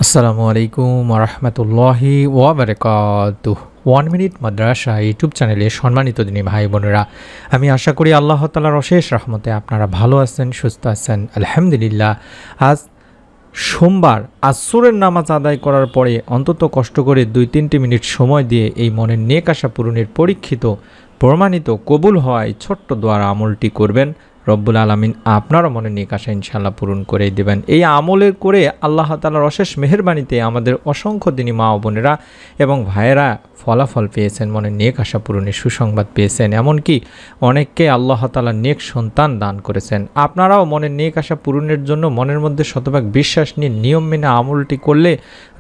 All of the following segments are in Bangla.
আসসালামু আলাইকুম ওরহমতুল্লাহি ওয়াবারাকাতুহ। 1 মিনিট মাদ্রাসা ইউটিউব চ্যানেলে সম্মানিত দিনী ভাই বোনেরা, আমি আশা করি আল্লাহ তাআলার অশেষ রহমতে আপনারা ভালো আছেন, সুস্থ আছেন। আলহামদুলিল্লাহ। আজ সোমবার আসরের নামাজ আদায় করার পরে অন্তত কষ্ট করে 2-3 মিনিট সময় দিয়ে এই মনের নেক আশা পূরণের পরীক্ষিত, প্রমাণিত, কবুল হওয়া এই ছোট্ট দোয়ার আমলটি করবেন। রব্বুল আলামিন আপনারও মনে নেক আশা ইনশাআল্লাহ পূরণ করেই দেবেন। এই আমলের করে আল্লাহ তাআলার অশেষ মেহেরবানিতে আমাদের অসংখ্য দিনী মা ও বোনেরা এবং ভাইয়েরা ফলাফল পেয়েছেন, মনে নেক আশা পূরণের সুসংবাদ পেয়েছেন। এমনকি অনেককে আল্লাহ তাআলা নেক সন্তান দান করেছেন। আপনারাও মনের নেক আশা পূরণের জন্য মনের মধ্যে শতভাগ বিশ্বাস নিয়ে নিয়ম মেনে আমলটি করলে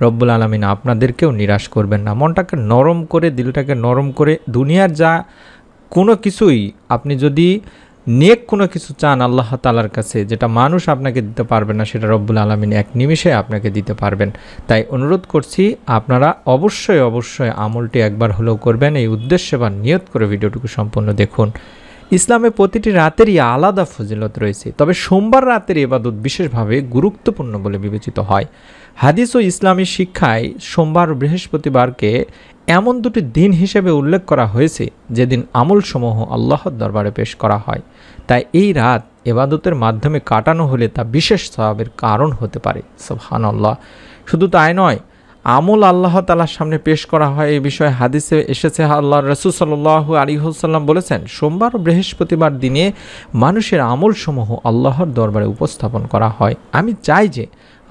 রব্বুল আলামিন আপনাদেরকেও নিরাশ করবেন না। মনটাকে নরম করে, দিলটাকে নরম করে, দুনিয়ার যা কোনো কিছুই আপনি যদি নেক কোনো কিছু চান আল্লাহ তাআলার কাছে, যেটা মানুষ আপনাকে দিতে পারবে না, সেটা রব্বুল আলামিন এক নিমিষে আপনাকে দিতে পারবেন। তাই অনুরোধ করছি, আপনারা অবশ্যই আমলটি একবার হলেও করবেন। এই উদ্দেশ্যে বা নিয়ত করে ভিডিওটুকু সম্পূর্ণ দেখুন। ইসলামে প্রতিটি রাতেরই আলাদা ফজিলত রয়েছে, তবে সোমবার রাতের ইবাদত বিশেষভাবে গুরুত্বপূর্ণ বলে বিবেচিত হয়। হাদিস ও ইসলামী শিক্ষায় সোমবার ও বৃহস্পতিবারকে এমন দুটি দিন হিসেবে উল্লেখ করা হয়েছে যেদিন আমলসমূহ আল্লাহর দরবারে পেশ করা হয়। তাই এই রাত ইবাদতের মাধ্যমে কাটানো হলে তা বিশেষ সওয়াবের কারণ হতে পারে। সুবহানাল্লাহ। শুধু তাই নয়, আমল আল্লাহ তাআলার সামনে পেশ করা হয়, এই বিষয়ে হাদিসে এসেছে। আল্লাহর রাসূল সাল্লাল্লাহু আলাইহি ওয়াসাল্লাম বলেছেন, সোমবার ও বৃহস্পতিবার দিনে মানুষের আমলসমূহ আল্লাহর দরবারে উপস্থাপন করা হয়। আমি চাই যে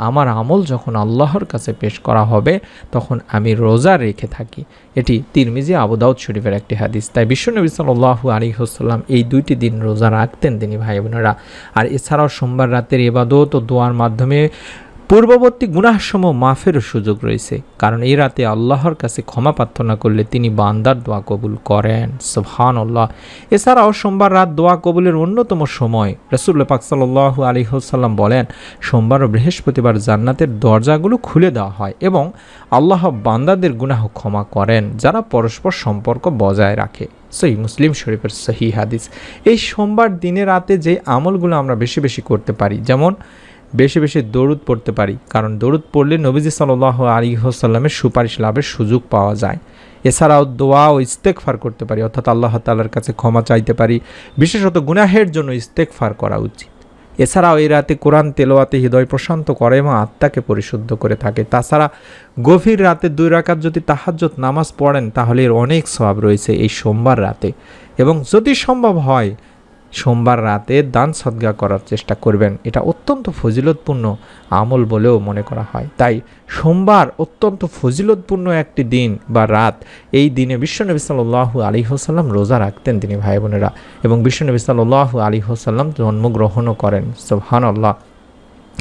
আমার আমল যখন আল্লাহর কাছে পেশ করা হবে তখন আমি রোজা রেখে থাকি। এটি তিরমিজি, আবু দাউদ শরীফের একটি হাদিস। তাই বিশ্বনবী সাল্লাল্লাহু আলাইহি ওয়াসাল্লাম এই দুইটি দিন রোজা রাখতেন তিনি ভাই বোনেরা। আর এছাড়াও সোমবার রাতের ইবাদত ও দোয়ার মাধ্যমে পূর্ববর্তী গুনাহসমূহ মাফের সুযোগ রয়েছে, কারণ এই রাতে আল্লাহর কাছে ক্ষমা প্রার্থনা করলে তিনি বান্দার দোয়া কবুল করেন। সুবহানাল্লাহ। এছাড়াও সোমবার রাত দোয়া কবুলের অন্যতম সময়। রাসূলুল্লাহ পাক সাল্লাল্লাহু আলাইহি ওয়াসাল্লাম বলেন, সোমবার ও বৃহস্পতিবার জান্নাতের দরজাগুলো খুলে দেওয়া হয় এবং আল্লাহ বান্দাদের গুনাহ ক্ষমা করেন যারা পরস্পর সম্পর্ক বজায় রাখে। সহিহ মুসলিম শরীফের সহিহ হাদিস। এই সোমবার দিনে রাতে যে আমলগুলো আমরা বেশি করতে পারি, যেমন বেশি দরুদ পড়তে পারি, কারণ দরুদ পড়লে নবীজি সাল্লাল্লাহু আলাইহি ওয়াসাল্লামের সুপারিশ লাভের সুযোগ পাওয়া যায়। এছাড়াও দোয়া ও ইস্তেগফার করতে পারি, অর্থাৎ আল্লাহ তাআলার কাছে ক্ষমা চাইতে পারি। বিশেষত গুনাহের জন্য ইস্তেগফার করা উচিত। এছাড়াও এই রাতে কোরআন তেলাওয়াতে হৃদয় প্রশান্ত করে এবং আত্মাকে পরিশুদ্ধ করে থাকে। তাছাড়া গভীর রাতে 2 রাকাত যদি তাহাজ্জুদ নামাজ পড়েন তাহলে এর অনেক সওয়াব রয়েছে এই সোমবার রাতে। এবং যদি সম্ভব হয় সোমবার রাতে দান সদকা করার চেষ্টা করবেন। এটা অত্যন্ত ফজিলতপূর্ণ আমল বলেও মনে করা হয়। তাই সোমবার অত্যন্ত ফজিলতপূর্ণ একটি দিন বা রাত। এই দিনে বিশ্বনবী সাল্লাল্লাহু আলাইহি ওয়াসাল্লাম রোজা রাখতেন তিনি ভাই বোনেরা, এবং বিশ্বনবী সাল্লাল্লাহু আলাইহি ওয়াসাল্লাম জন্মগ্রহণও করেন। সুবহানাল্লাহ।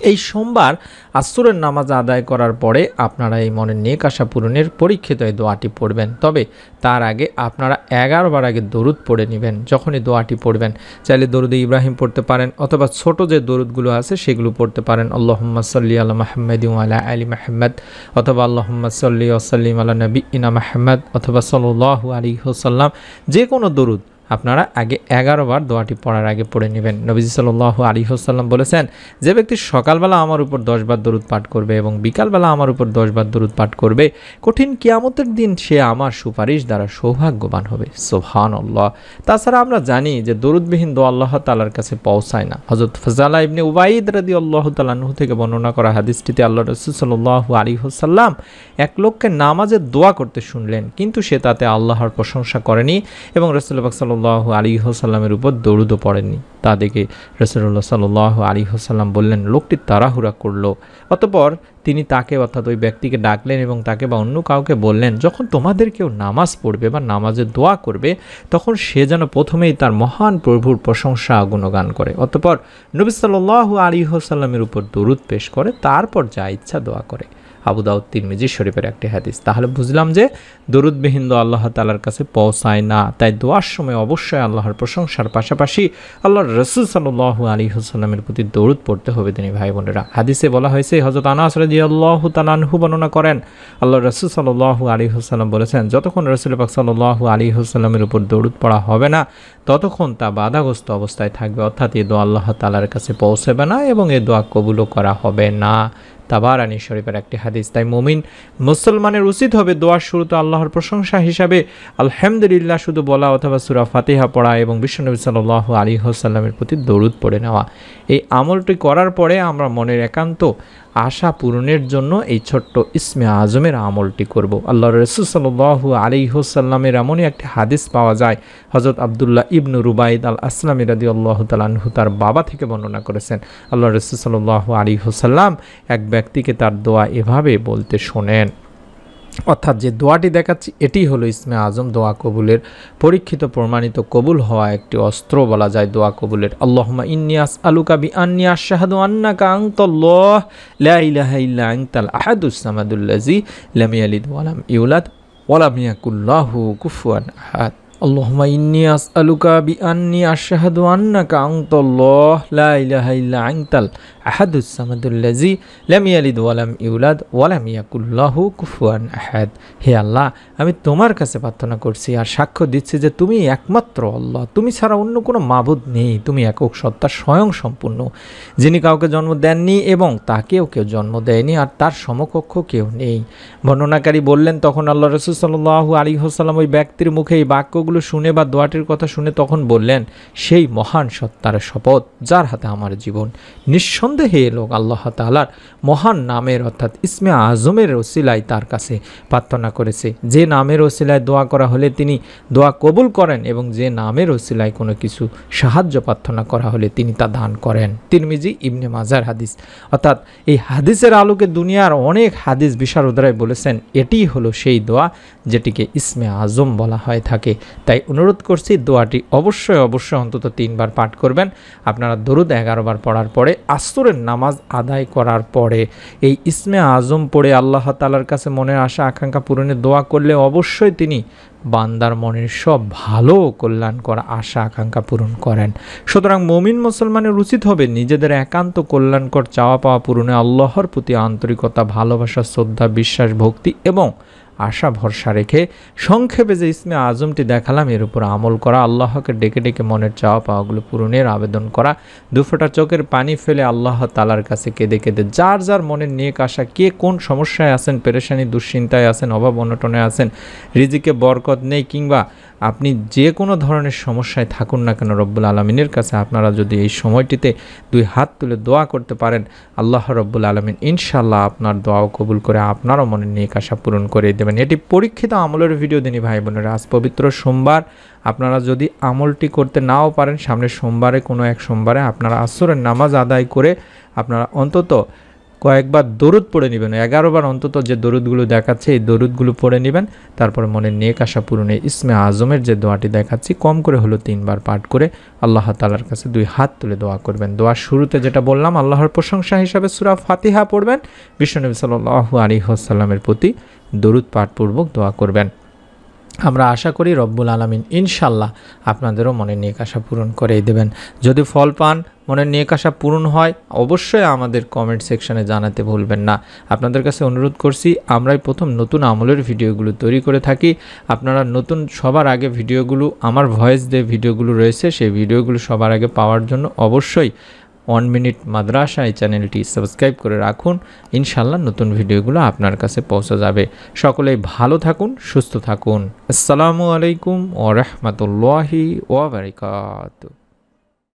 এই সোমবার আসরের নামাজ আদায় করার পরে আপনারা এই মনের নেক আশা পূরণের পরীক্ষিত এই দোয়াটি পড়বেন। তবে তার আগে আপনারা 11 বার আগে দরুদ পড়ে নেবেন। যখনই দোয়াটি পড়বেন, চাইলে দরুদে ইব্রাহিম পড়তে পারেন, অথবা ছোট যে দরুদগুলো আছে সেগুলো পড়তে পারেন। আল্লাহুম্মা সাল্লি আলা মুহাম্মাদি ওয়া আলা আলি মুহাম্মাদ, অথবা আল্লাহুম্মা সাল্লি ওয়া সাল্লিম আলা নাবিয়িনা মুহাম্মাদ, অথবা সাল্লাল্লাহু আলাইহি ওয়াসাল্লাম। যে কোনো দরুদ আপনারা আগে 11 বার দোয়াটি পড়ার আগে পড়ে নেবেন। নবীজি সাল্লাল্লাহু আলাইহি ওয়াসাল্লাম বলেছেন, যে ব্যক্তি সকালবেলা আমার উপর 10 বার দরুদ পাঠ করবে এবং বিকালবেলা আমার উপর 10 বার দরুদ পাঠ করবে, কঠিন কিয়ামতের দিন সে আমার সুপারিশ দ্বারা সৌভাগ্যবান হবে। সুবহানাল্লাহ। তাছাড়া আমরা জানি যে দরুদবিহীন দোয়া আল্লাহ তাআলার কাছে পৌঁছায় না। হযরত ফাজালা ইবনে উবাইদ রাদিয়াল্লাহু তাআলা আনহু থেকে বর্ণনা করা হাদিসটিতে আল্লাহর রাসূল সাল্লাল্লাহু আলাইহি ওয়াসাল্লাম এক লোককে নামাজে দোয়া করতে শুনলেন, কিন্তু সে তাতে আল্লাহর প্রশংসা করেনি এবং রাসূলুল্লাহ সাল্লাল্লাহু আলাইহি ওয়াসাল্লামের উপর দরুদও পড়েননি। তা দেখে রাসূলুল্লাহ সাল্লাল্লাহু আলাইহি ওয়াসাল্লাম বললেন, লোকটি তাড়াহুড়া করলো। অতঃপর তিনি তাকে, অর্থাৎ ওই ব্যক্তিকে ডাকলেন এবং তাকে বা অন্য কাউকে বললেন, যখন তোমাদের কেউ নামাজ পড়বে বা নামাজে দোয়া করবে তখন সে যেন প্রথমেই তার মহান প্রভুর প্রশংসা গুণগান করে, অতঃপর নবী সাল্লাল্লাহু আলাইহি ওয়াসাল্লামের উপর দরুদ পেশ করে, তারপর যা ইচ্ছা দোয়া করে। আবু দাউদ তিরমিজি শরীফের একটি হাদিস। তাহলে বুঝলাম যে দরুদবিহীন দোয়া আল্লাহ তাআলার কাছে পৌঁছায় না। তাই দোয়ার সময় অবশ্যই আল্লাহর প্রশংসার পাশাপাশি আল্লাহর রাসূল সাল্লাল্লাহু আলাইহি ওয়াসাল্লামের প্রতি দরুদ পড়তে হবে তিনি ভাই বোনেরা। হাদিসে বলা হয়েছে, হযরত আনাস রাদিয়াল্লাহু তাআলা আনহু বর্ণনা করেন, আল্লাহর রাসূল সাল্লাল্লাহু আলাইহি ওয়াসাল্লাম বলেছেন, যতক্ষণ রাসূল পাক সাল্লাল্লাহু আলাইহি ওয়াসাল্লামের উপর দরুদ পড়া হবে না ততক্ষণ তা বাধাগ্রস্ত অবস্থায় থাকবে, অর্থাৎ এই দোয়া আল্লাহ তাআলার কাছে পৌঁছাবে না এবং এই দোয়া কবুলও করা হবে না। তাবারানী শরীফের একটি হাদিস। তাই মুমিন মুসলমানের উচিত হবে দোয়ার শুরুতে আল্লাহর প্রশংসা হিসাবে আলহামদুলিল্লাহ শুধু বলা অথবা সূরা ফাতিহা পড়া এবং বিশ্বনবী সাল্লাল্লাহু আলাইহি ওয়াসাল্লামের প্রতি দরুদ পড়ে নেওয়া। এই আমলটি করার পরে আমরা মনের একান্ত আশা পূরণের জন্য এই ছোট্ট ইসমে আজমের আমলটি করব। আল্লাহর রাসূল সাল্লাল্লাহু আলাইহি ওয়াসাল্লামের এমনই একটি হাদিস পাওয়া যায়, হযরত আব্দুল্লাহ ইবনু রুবাইদ আল আসলামী রাদিয়াল্লাহু তাআলা আনহু তার বাবা থেকে বর্ণনা করেছেন, আল্লাহর রাসূল সাল্লাল্লাহু আলাইহি ওয়াসাল্লাম এক ব্যক্তিকে তার দোয়া এভাবে বলতে শোনেন। অর্থাৎ যে দোয়াটি দেখাচ্ছি এটি হলো ইসমে আজম, দোয়া কবুলের পরীক্ষিত প্রমাণিত কবুল হওয়া একটি অস্ত্র বলা যায় দোয়া কবুলের। আল্লাহুম্মা ইন্নী আসআলুকা বিআন্নী আশহাদু আন্নাকা আনতাল্লাহ লা ইলাহা ইল্লা আনতাল আহাদুস সামাদুল্লাযী লাম ইয়ালিদ ওয়া লাম ইউলাদ ওয়া লাম ইয়াকুল লাহু কুফুয়ান আহাদ। আল্লাহুম্মা ইন্নী আসআলুকা বিআন্নী আশহাদু আন্নাকা আনতাল্লাহ লা ইলাহা ইল্লা আনতাল আহাদুস সামাদুল্লাযী লাম ইয়ালিদ ওয়া লাম ইউলাদ ওয়া লাম ইয়াকুল লাহু কুফুয়ান আহাদ। হে আল্লাহ, আমি তোমার কাছে প্রার্থনা করছি আর সাক্ষ্য দিচ্ছি যে তুমি একমাত্র আল্লাহ, তুমি ছাড়া অন্য কোনো মাবুদ নেই, তুমি একক সত্তা স্বয়ং সম্পূর্ণ, যিনি কাউকে জন্ম দেননি এবং তাকেও কেউ জন্ম দেয়নি আর তার সমকক্ষ কেউ নেই। বর্ণনাকারী বললেন, তখন আল্লাহ রাসূল সাল্লাল্লাহু আলাইহি ওয়াসাল্লাম ওই ব্যক্তির মুখে এই বাক্যগুলো শুনে বা দোয়াটির কথা শুনে তখন বললেন, সেই মহান সত্তার শপথ যার হাতে আমার জীবন, নিঃসন্দেহে লোক আল্লাহ তাআলার মহান নামের অর্থাৎ ইসমে আজমের ওসিলায় তার কাছে প্রার্থনা করেছে। যে নামের ওসিলায় দোয়া করা হলে তিনি দোয়া কবুল করেন এবং যে নামের ওসিলায় কোনো কিছু সাহায্য প্রার্থনা করা হলে তিনি তা দান করেন। তিরমিজি ইবনে মাজার হাদিস। অর্থাৎ এই হাদিসের আলোকে দুনিয়ার অনেক হাদিস বিশারদরাই বলেছেন এটি হলো সেই দোয়া যেটিকে ইসমে আজম বলা হয়ে থাকে। তাই অনুরোধ করছি দোয়াটি অবশ্যই অন্তত 3 বার পাঠ করবেন। আপনারা দরুদ 11 বার পড়ার পরে আসরের নামাজ আদায় করার পরে এই ইসমে আজম পড়ে আল্লাহ তাআলার কাছে মনের আশা আকাঙ্ক্ষা পূরণের দোয়া করলে অবশ্যই তিনি বান্দার মনের সব ভালো কল্যাণ করা আশা আকাঙ্ক্ষা পূরণ করেন। সুতরাং মুমিন মুসলমানের উচিত হবে নিজেদের একান্ত কল্যাণকর চাওয়া পাওয়া পূরণে আল্লাহর প্রতি আন্তরিকতা, ভালোবাসা, শ্রদ্ধা, বিশ্বাস, ভক্তি এবং আশা ভরসা রেখে সংক্ষেপে যে ইসমে আজমটি দেখালাম এর উপর আমল করা, আল্লাহকে ডেকে ডেকে মনের চাওয়া পাওয়াগুলো পূরণের আবেদন করা, দুফোঁটা চোখের পানি ফেলে আল্লাহ তাআলার কাছে কেঁদে কেঁদে যার যার মনের নেক আশা, কে কোন সমস্যায় আছেন, পেরেশানি দুশ্চিন্তায় আছেন, অভাব অনটনে আছেন, রিজিকে বরকত নেই, কিংবা আপনি যে কোনো ধরনের সমস্যায় থাকুন না কেন, রব্বুল আলমিনের কাছে আপনারা যদি এই সময়টিতে 2 হাত তুলে দোয়া করতে পারেন, আল্লাহ রব্বুল আলমিন ইনশাআল্লাহ আপনার দোয়াও কবুল করে আপনারও মনের নেক আশা পূরণ করে দেবেন। এটি পরীক্ষিত আমলের ভিডিও দিনই ভাই বোনেরা। আজ পবিত্র সোমবার, আপনারা যদি আমলটি করতে নাও পারেন, সামনের সোমবারে কোনো এক সোমবারে আপনারা আসরের নামাজ আদায় করে আপনারা অন্তত কয়েকবার দরুদ পড়ে নেবেন, 11 বার অন্তত যে দরুদগুলো দেখাচ্ছে এই দরুদগুলো পড়ে নেবেন। তারপর মনের নেক আশা পূরণে ইসমে আজমের যে দোয়াটি দেখাচ্ছি কম করে হলো 3 বার পাঠ করে আল্লাহ তাআলার কাছে 2 হাত তুলে দোয়া করবেন। দোয়ার শুরুতে যেটা বললাম আল্লাহর প্রশংসা হিসাবে সূরা ফাতিহা পড়বেন, বিশ্বনবী সাল্লাল্লাহু আলাইহি ওয়াসাল্লামের প্রতি দরুদ পাঠপূর্বক দোয়া করবেন। আমরা আশা করি রব্বুল আলামিন ইনশাআল্লাহ আপনাদেরও মনের নেক আশা পূরণ করেই দেবেন। যদি ফল পান, মনের নেক আশা পূরণ হয়, অবশ্যই আমাদের কমেন্ট সেকশনে জানাতে ভুলবেন না। আপনাদের কাছে অনুরোধ করছি, আমরাই প্রথম নতুন আমলের ভিডিওগুলো তৈরি করে থাকি। আপনারা নতুন সবার আগে ভিডিওগুলো, আমার ভয়েস দিয়ে ভিডিওগুলো রয়েছে, সেই ভিডিওগুলো সবার আগে পাওয়ার জন্য অবশ্যই 1 মিনিট মাদ্রাসা এই চ্যানেলটি সাবস্ক্রাইব করে রাখুন। ইনশাআল্লাহ নতুন ভিডিওগুলো আপনার কাছে পৌঁছে যাবে। সকলেই ভালো থাকুন, সুস্থ থাকুন। আসসালামু আলাইকুম ওয়া রাহমাতুল্লাহি ওয়া বারাকাতুহু।